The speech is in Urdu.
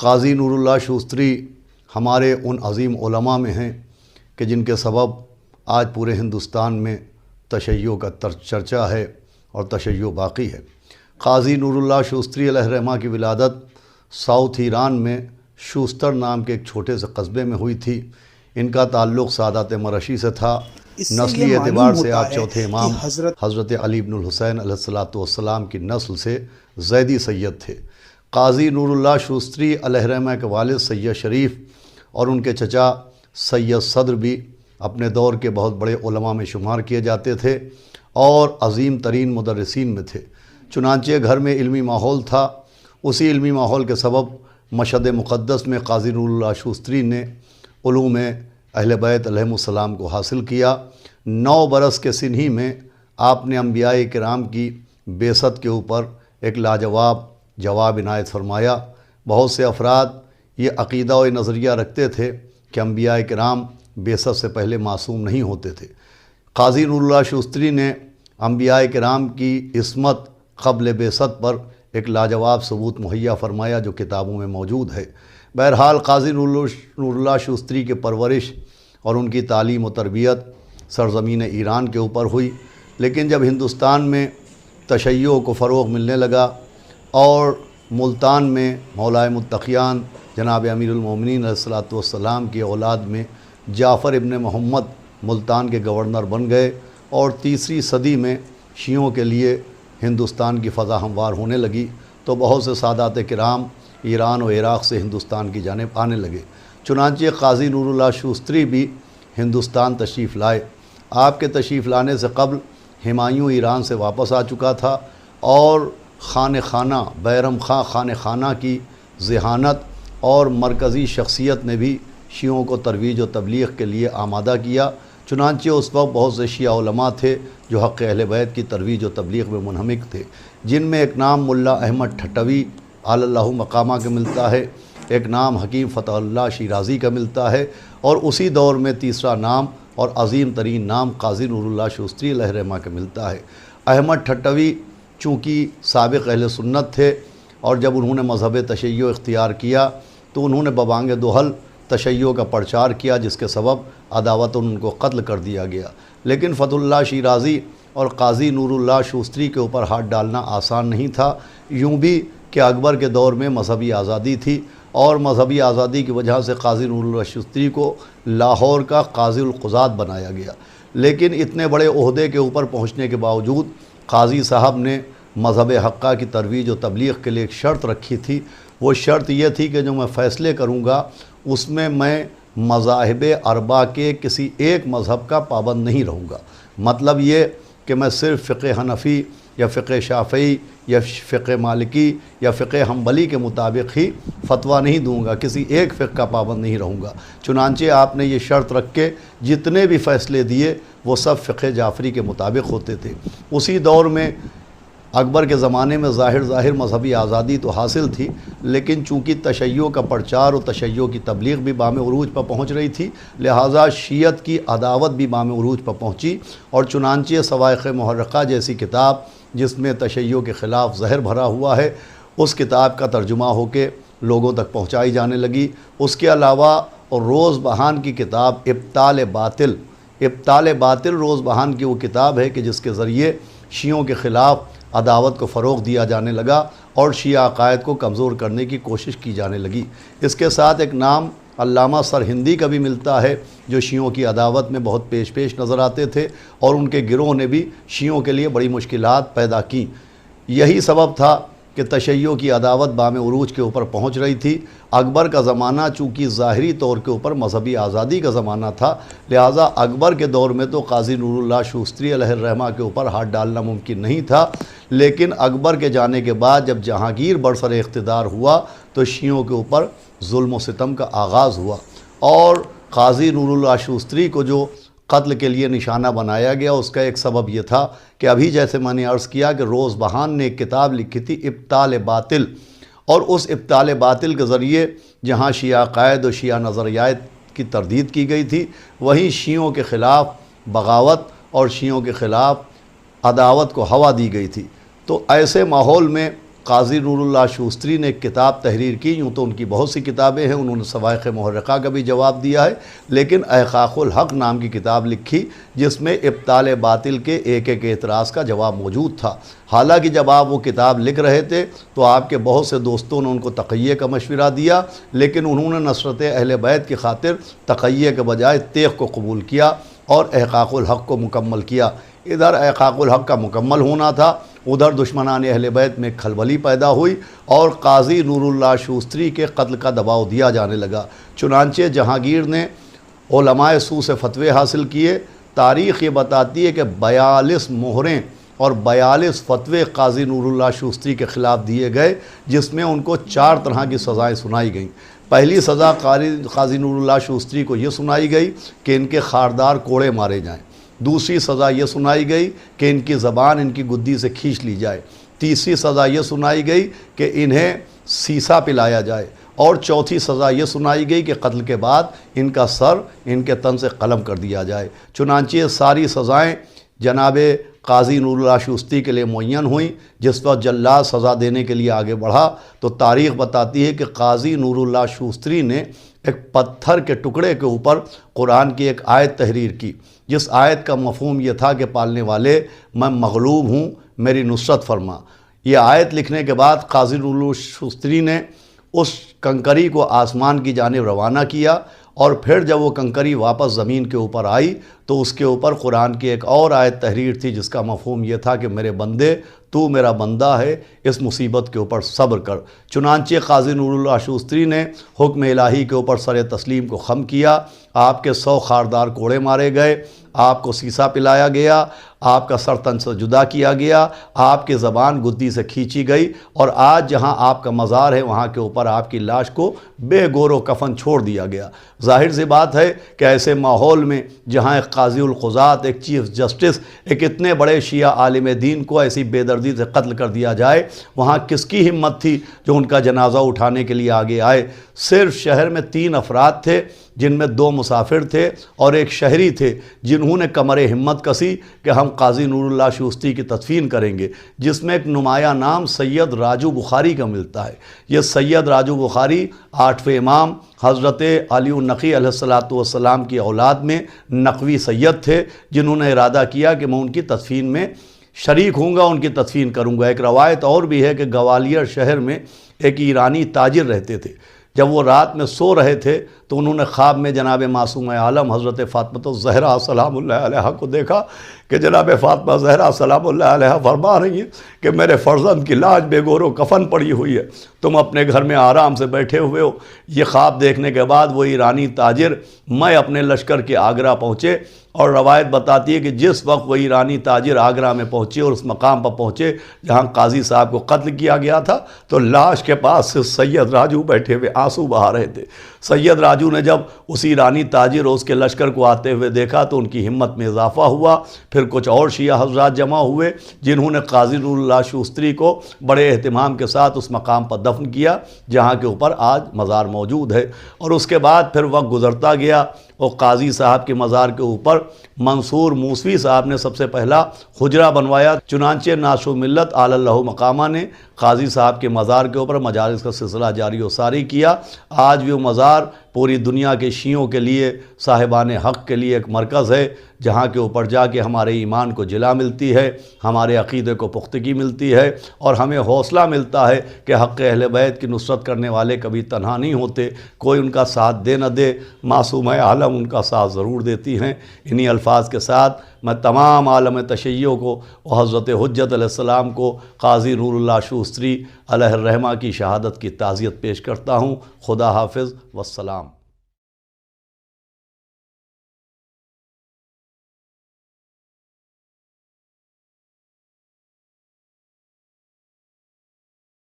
قاضی نور اللہ شوستری ہمارے ان عظیم علماء میں ہیں کہ جن کے سبب آج پورے ہندوستان میں تشیع کا چرچا ہے اور تشیع باقی ہے۔ قاضی نور اللہ شوستری علیہ الرحمہ کی ولادت ساؤتھ ایران میں شوستر نام کے ایک چھوٹے سے قصبے میں ہوئی تھی۔ ان کا تعلق سعادت مرشی سے تھا۔ نسلی اعتبار سے آپ چوتھے امام حضرت علی بن الحسین علیہ السلام کی نسل سے زیدی سید تھے۔ قاضی نور اللہ شوستری علیہ الرحمہ کے والد سید شریف اور ان کے چچا سید صدر بھی اپنے دور کے بہت بڑے علماء میں شمار کیے جاتے تھے اور عظیم ترین مدرسین میں تھے۔ چنانچہ گھر میں علمی ماحول تھا۔ اسی علمی ماحول کے سبب مشہد مقدس میں قاضی نور اللہ شوستری نے علوم اہل بیت علیہم السلام کو حاصل کیا۔ 9 برس کے سن ہی میں آپ نے انبیاء کرام کی بعثت کے اوپر ایک لاجواب جواب عنایت فرمایا۔ بہت سے افراد یہ عقیدہ و نظریہ رکھتے تھے کہ انبیاء کرام بعثت سے پہلے معصوم نہیں ہوتے تھے۔ قاضی نور اللہ شوستری نے انبیاء کرام کی عصمت قبل بعثت پر ایک لاجواب ثبوت مہیا فرمایا جو کتابوں میں موجود ہے۔ بہرحال قاضی نور اللہ شوستری کی پرورش اور ان کی تعلیم و تربیت سرزمین ایران کے اوپر ہوئی، لیکن جب ہندوستان میں تشیع کو فروغ ملنے لگا اور ملتان میں مولائے متقیان جناب امیر المومنین علیہ السلام کی اولاد میں جعفر ابن محمد ملتان کے گورنر بن گئے اور 3ری صدی میں شیعوں کے لیے ہندوستان کی فضا ہموار ہونے لگی، تو بہت سے سادات کرام ایران و عراق سے ہندوستان کی جانب آنے لگے۔ چنانچہ قاضی نور اللہ شوستری بھی ہندوستان تشریف لائے۔ آپ کے تشریف لانے سے قبل ہمایوں ایران سے واپس آ چکا تھا اور خانہ خانہ بیرم خاں خانہ خانہ کی ذہانت اور مرکزی شخصیت نے بھی شیعوں کو ترویج و تبلیغ کے لیے آمادہ کیا۔ چنانچہ اس وقت بہت سے شیعہ علماء تھے جو حق اہل بیت کی ترویج و تبلیغ میں منہمک تھے، جن میں ایک نام ملا احمد ٹھٹوی علی اللہ مقامہ کا ملتا ہے، ایک نام حکیم فتح اللہ شیرازی کا ملتا ہے، اور اسی دور میں تیسرا نام اور عظیم ترین نام قاضی نور اللہ شوستری علیہ الرحمہ کا ملتا ہے۔ احمد ٹھٹوی چونکہ سابق اہل سنت تھے اور جب انہوں نے مذہب تشیع اختیار کیا تو انہوں نے ببانگ دوحل تشیع کا پرچار کیا، جس کے سبب عداوتاً ان کو قتل کر دیا گیا۔ لیکن فتح اللہ شیرازی اور قاضی نور اللہ شوستری کے اوپر ہاتھ ڈالنا آسان نہیں تھا، یوں بھی کہ اکبر کے دور میں مذہبی آزادی تھی اور مذہبی آزادی کی وجہ سے قاضی نور اللہ شوستری کو لاہور کا قاضی القضات بنایا گیا۔ لیکن اتنے بڑے عہدے کے اوپر پہنچنے کے باوجود قاضی صاحب نے مذہب حقہ کی ترویج و تبلیغ کے لیے ایک شرط رکھی تھی۔ وہ شرط یہ تھی کہ جو میں فیصلے کروں گا اس میں مذاہب اربعہ کے کسی ایک مذہب کا پابند نہیں رہوں گا۔ مطلب یہ کہ میں صرف فقہ حنفی یا فقہ شافعی یا فقہ مالکی یا فقہ حنبلی کے مطابق ہی فتویٰ نہیں دوں گا، کسی ایک فقہ کا پابند نہیں رہوں گا۔ چنانچہ آپ نے یہ شرط رکھ کے جتنے بھی فیصلے دیے وہ سب فقہ جعفری کے مطابق ہوتے تھے۔ اسی دور میں اکبر کے زمانے میں ظاہر مذہبی آزادی تو حاصل تھی، لیکن چونکہ تشیع کا پرچار و تشیع کی تبلیغ بھی بام عروج پر پہنچ رہی تھی، لہٰذا شیعت کی عداوت بھی بام عروج پر پہنچی، اور چنانچہ صواعق محرقہ جیسی کتاب جس میں تشیع کے خلاف زہر بھرا ہوا ہے، اس کتاب کا ترجمہ ہو کے لوگوں تک پہنچائی جانے لگی۔ اس کے علاوہ روز بہان کی کتاب ابطال باطل روز بہان کی وہ کتاب ہے کہ جس کے ذریعے شیعوں کے خلاف عداوت کو فروغ دیا جانے لگا اور شیعہ عقائد کو کمزور کرنے کی کوشش کی جانے لگی۔ اس کے ساتھ ایک نام علامہ سرہندی کا بھی ملتا ہے جو شیعوں کی عداوت میں بہت پیش نظر آتے تھے اور ان کے گروہ نے بھی شیعوں کے لیے بڑی مشکلات پیدا کیں۔ یہی سبب تھا کہ تشیع کی عداوت بام عروج کے اوپر پہنچ رہی تھی۔ اکبر کا زمانہ چونکہ ظاہری طور کے اوپر مذہبی آزادی کا زمانہ تھا، لہٰذا اکبر کے دور میں تو قاضی نور اللہ شوستری علیہ الرحمہ کے اوپر ہاتھ ڈالنا ممکن نہیں تھا، لیکن اکبر کے جانے کے بعد جب جہانگیر برسر اقتدار ہوا تو شیعوں کے اوپر ظلم و ستم کا آغاز ہوا، اور قاضی نور اللہ شوستری کو جو قتل کے لیے نشانہ بنایا گیا اس کا ایک سبب یہ تھا کہ ابھی جیسے میں نے عرض کیا کہ روز بہان نے ایک کتاب لکھی تھی ابطال باطل، اور اس ابطال باطل کے ذریعے جہاں شیعہ عقائد و شیعہ نظریات کی تردید کی گئی تھی، وہیں شیعوں کے خلاف بغاوت اور شیعوں کے خلاف عداوت کو ہوا دی گئی تھی۔ تو ایسے ماحول میں قاضی نور اللہ شوستری نے ایک کتاب تحریر کی، یوں تو ان کی بہت سی کتابیں ہیں، انہوں نے صواعق محرقہ کا بھی جواب دیا ہے، لیکن احقاق الحق نام کی کتاب لکھی جس میں ابطال باطل کے ایک ایک اعتراض کا جواب موجود تھا۔ حالانکہ جب آپ وہ کتاب لکھ رہے تھے تو آپ کے بہت سے دوستوں نے ان کو تقیہ کا مشورہ دیا، لیکن انہوں نے نصرت اہل بیت کی خاطر تقیہ کے بجائے تیغ کو قبول کیا اور احقاق الحق کو مکمل کیا۔ ادھر احقاق الحق کا مکمل ہونا تھا، ادھر دشمنان اہل بیت میں کھلبلی پیدا ہوئی اور قاضی نور اللہ شوستری کے قتل کا دباؤ دیا جانے لگا۔ چنانچہ جہانگیر نے علماء سو سے فتوے حاصل کیے۔ تاریخ یہ بتاتی ہے کہ 42 مہریں اور 42 فتوے قاضی نور اللہ شوستری کے خلاف دیے گئے، جس میں ان کو 4 طرح کی سزائیں سنائی گئیں۔ پہلی سزا قاضی نور اللہ شوستری کو یہ سنائی گئی کہ ان کے خاردار کوڑے مارے جائیں۔ دوسری سزا یہ سنائی گئی کہ ان کی زبان ان کی گدی سے کھینچ لی جائے۔ تیسری سزا یہ سنائی گئی کہ انہیں سیسا پلایا جائے، اور چوتھی سزا یہ سنائی گئی کہ قتل کے بعد ان کا سر ان کے تن سے قلم کر دیا جائے۔ چنانچہ یہ ساری سزائیں جناب قاضی نور اللہ شوستری کے لیے معین ہوئیں۔ جس وقت جلاد سزا دینے کے لیے آگے بڑھا تو تاریخ بتاتی ہے کہ قاضی نور اللہ شوستری نے ایک پتھر کے ٹکڑے کے اوپر قرآن کی ایک آیت تحریر کی، جس آیت کا مفہوم یہ تھا کہ پالنے والے میں مغلوب ہوں، میری نصرت فرما۔ یہ آیت لکھنے کے بعد قاضی نور اللہ شوستری نے اس کنکری کو آسمان کی جانب روانہ کیا، اور پھر جب وہ کنکری واپس زمین کے اوپر آئی تو اس کے اوپر قرآن کی ایک اور آیت تحریر تھی جس کا مفہوم یہ تھا کہ میرے بندے تو میرا بندہ ہے، اس مصیبت کے اوپر صبر کر۔ چنانچہ قاضی نور اللہ شوستری نے حکم الہی کے اوپر سر تسلیم کو خم کیا، آپ کے 100 خاردار کوڑے مارے گئے، آپ کو سیسا پلایا گیا، آپ کا سر تن سے جدا کیا گیا، آپ کی زبان گدی سے کھینچی گئی، اور آج جہاں آپ کا مزار ہے وہاں کے اوپر آپ کی لاش کو بے گور و کفن چھوڑ دیا گیا۔ ظاہر سی بات ہے کہ ایسے ماحول میں جہاں ایک قاضی القضات، ایک چیف جسٹس، ایک اتنے بڑے شیعہ عالم دین کو ایسی بے دردی سے قتل کر دیا جائے، وہاں کس کی ہمت تھی جو ان کا جنازہ اٹھانے کے لیے آگے آئے؟ صرف شہر میں 3 افراد تھے، جن میں 2 مسافر تھے اور ایک شہری تھے، جنہوں نے کمر ہمت کسی کہ ہم قاضی نور اللہ شوستری کی تدفین کریں گے، جس میں ایک نمایاں نام سید راجو بخاری کا ملتا ہے۔ یہ سید راجو بخاری 8ویں امام حضرت علی النقی علیہ السلام کی اولاد میں نقوی سید تھے، جنہوں نے ارادہ کیا کہ میں ان کی تدفین میں شریک ہوں گا، ان کی تدفین کروں گا۔ ایک روایت اور بھی ہے کہ گوالیر شہر میں ایک ایرانی تاجر رہتے تھے۔ جب وہ رات میں سو رہے تھے تو انہوں نے خواب میں جناب معصوم عالم حضرت فاطمہ الزہرا سلام اللہ علیہا کو دیکھا کہ جناب فاطمہ زہرا سلام اللہ علیہا فرما رہی ہیں کہ میرے فرزند کی لاش بے گور و کفن پڑی ہوئی ہے، تم اپنے گھر میں آرام سے بیٹھے ہوئے ہو۔ یہ خواب دیکھنے کے بعد وہ ایرانی تاجر میں اپنے لشکر کے آگرہ پہنچے، اور روایت بتاتی ہے کہ جس وقت وہ ایرانی تاجر آگرہ میں پہنچے اور اس مقام پر پہنچے جہاں قاضی صاحب کو قتل کیا گیا تھا، تو لاش کے پاس سے سید راجو بیٹھے ہوئے آنسو بہا رہے تھے۔ سید راجو نے جب اس ایرانی تاجر اور اس کے لشکر کو آتے ہوئے دیکھا تو ان کی ہمت میں اضافہ ہوا۔ پھر کچھ اور شیعہ حضرات جمع ہوئے جنہوں نے قاضی نور اللہ شوستری کو بڑے اہتمام کے ساتھ اس مقام پر دفن کیا جہاں کے اوپر آج مزار موجود ہے۔ اور اس کے بعد پھر وقت گزرتا گیا اور قاضی صاحب کے مزار کے اوپر منصور موسوی صاحب نے سب سے پہلا حجرہ بنوایا۔ چنانچہ ناش و ملت اعلی اللہ مقامہ نے قاضی صاحب کے مزار کے اوپر مجالس کا سلسلہ جاری و ساری کیا۔ آج بھی وہ مزار پوری دنیا کے شیعوں کے لیے، صاحبان حق کے لیے ایک مرکز ہے جہاں کے اوپر جا کے ہمارے ایمان کو جلا ملتی ہے، ہمارے عقیدے کو پختگی ملتی ہے، اور ہمیں حوصلہ ملتا ہے کہ حق اہل بیت کی نصرت کرنے والے کبھی تنہا نہیں ہوتے، کوئی ان کا ساتھ دے نہ دے، معصوم عالم ان کا ساتھ ضرور دیتی ہیں۔ انہی الفاظ کے ساتھ میں تمام عالم تشیع کو اور حضرت حجت علیہ السلام کو قاضی نور اللہ شوستری علیہ الرحمہ کی شہادت کی تعزیت پیش کرتا ہوں۔ خدا حافظ والسلام۔